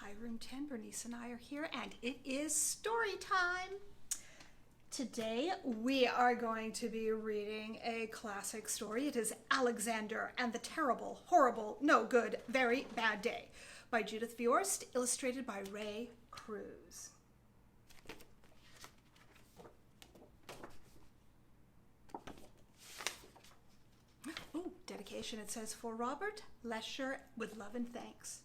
Hi, Room 10. Bernice and I are here, and it is story time. Today, we are going to be reading a classic story. It is Alexander and the Terrible, Horrible, No Good, Very Bad Day by Judith Viorst, illustrated by Ray Cruz. Oh, dedication. It says, for Robert Lesher, with love and thanks.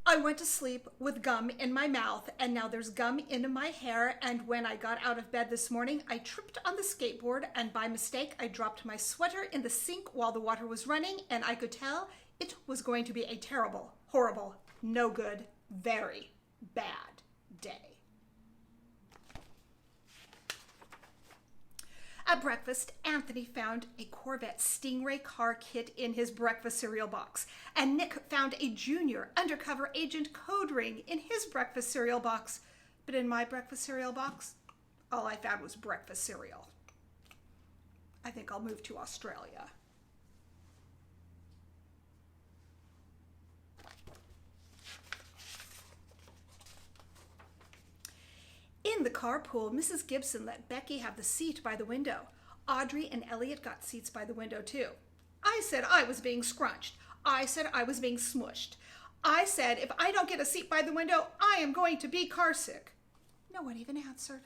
I went to sleep with gum in my mouth, and now there's gum in my hair, and when I got out of bed this morning, I tripped on the skateboard, and by mistake, I dropped my sweater in the sink while the water was running, and I could tell it was going to be a terrible, horrible, no good, very bad day. At breakfast, Anthony found a Corvette Stingray car kit in his breakfast cereal box, and Nick found a junior undercover agent code ring in his breakfast cereal box. But in my breakfast cereal box, all I found was breakfast cereal. I think I'll move to Australia. In the carpool, Mrs. Gibson let Becky have the seat by the window. Audrey and Elliot got seats by the window too. I said I was being scrunched. I said I was being smushed. I said if I don't get a seat by the window, I am going to be car sick. No one even answered.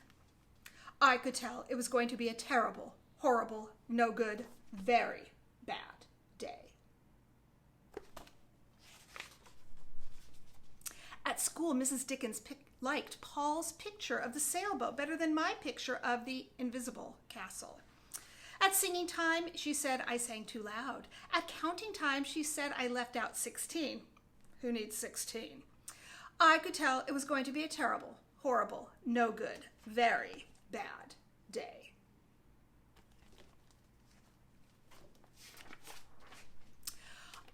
I could tell it was going to be a terrible, horrible, no good, very bad day. At school, Mrs. Dickens liked Paul's picture of the sailboat better than my picture of the invisible castle. At singing time, she said I sang too loud. At counting time, she said I left out 16. Who needs 16? I could tell it was going to be a terrible, horrible, no good, very bad day.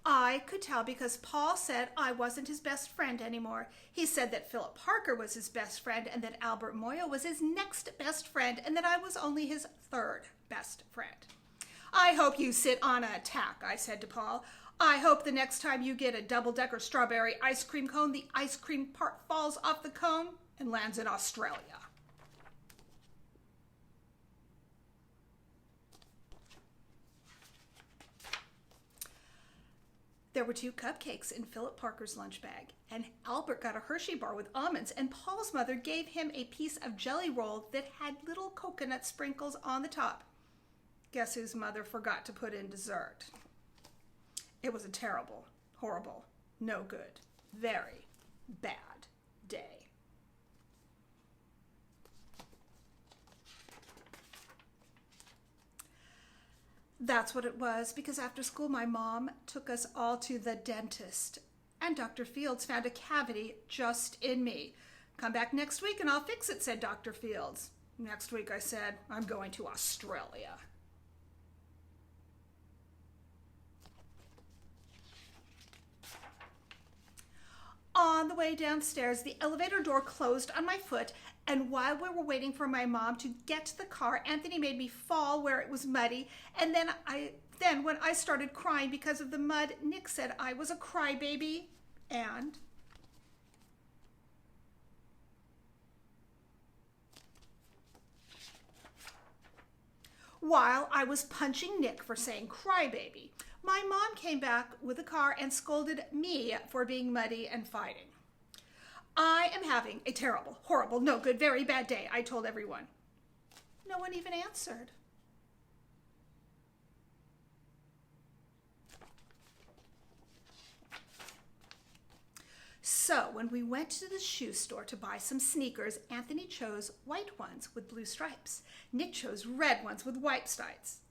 I could tell because Paul said I wasn't his best friend anymore. He said that Philip Parker was his best friend and that Albert Moyo was his next best friend and that I was only his third best friend. I hope you sit on a tack, I said to Paul. I hope the next time you get a double-decker strawberry ice cream cone, the ice cream part falls off the cone and lands in Australia. There were 2 cupcakes in Philip Parker's lunch bag, and Albert got a Hershey bar with almonds, and Paul's mother gave him a piece of jelly roll that had little coconut sprinkles on the top. Guess whose mother forgot to put in dessert? It was a terrible, horrible, no good, very bad day. That's what it was, because after school my mom took us all to the dentist, and Dr. Fields found a cavity just in me. Come back next week and I'll fix it, said Dr. Fields. Next week I said, I'm going to Australia. On the way downstairs, the elevator door closed on my foot, and while we were waiting for my mom to get to the car, Anthony made me fall where it was muddy, and then when I started crying because of the mud, Nick said I was a crybaby, and while I was punching Nick for saying crybaby, my mom came back with a car and scolded me for being muddy and fighting. I am having a terrible, horrible, no good, very bad day, I told everyone. No one even answered. So when we went to the shoe store to buy some sneakers, Anthony chose white ones with blue stripes. Nick chose red ones with white stripes.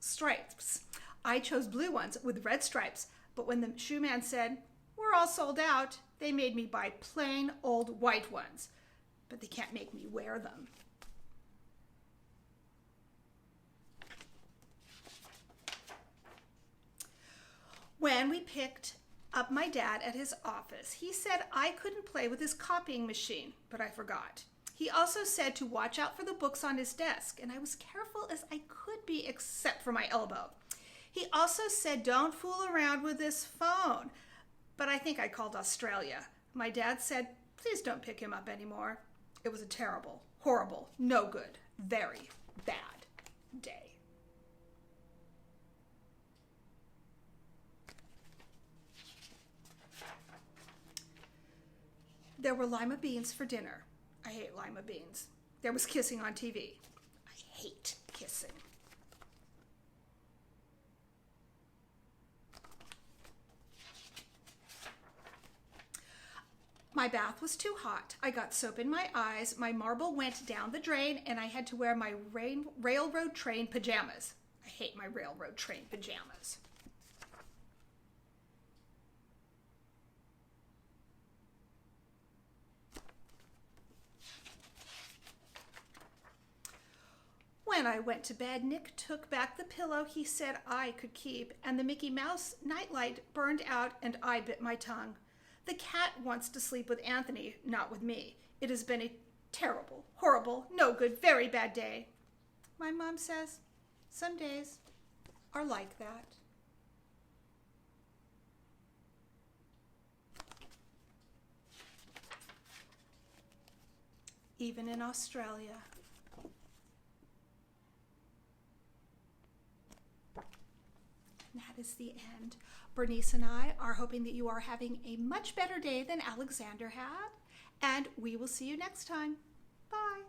I chose blue ones with red stripes, but when the shoe man said, we're all sold out, they made me buy plain old white ones, but they can't make me wear them. When we picked up my dad at his office, he said I couldn't play with his copying machine, but I forgot. He also said to watch out for the books on his desk, and I was careful as I could be except for my elbow. He also said don't fool around with this phone, but but I think I called Australia. My dad said, please don't pick him up anymore. It was a terrible, horrible, no good, very bad day. There were lima beans for dinner. I hate lima beans. There was kissing on TV. I hate kissing. My bath was too hot. I got soap in my eyes, my marble went down the drain, and I had to wear my railroad train pajamas. I hate my railroad train pajamas. When I went to bed, Nick took back the pillow he said I could keep, and the Mickey Mouse nightlight burned out, and I bit my tongue. The cat wants to sleep with Anthony, not with me. It has been a terrible, horrible, no good, very bad day. My mom says, some days are like that. Even in Australia. That is the end. Bernice and I are hoping that you are having a much better day than Alexander had, and we will see you next time. Bye.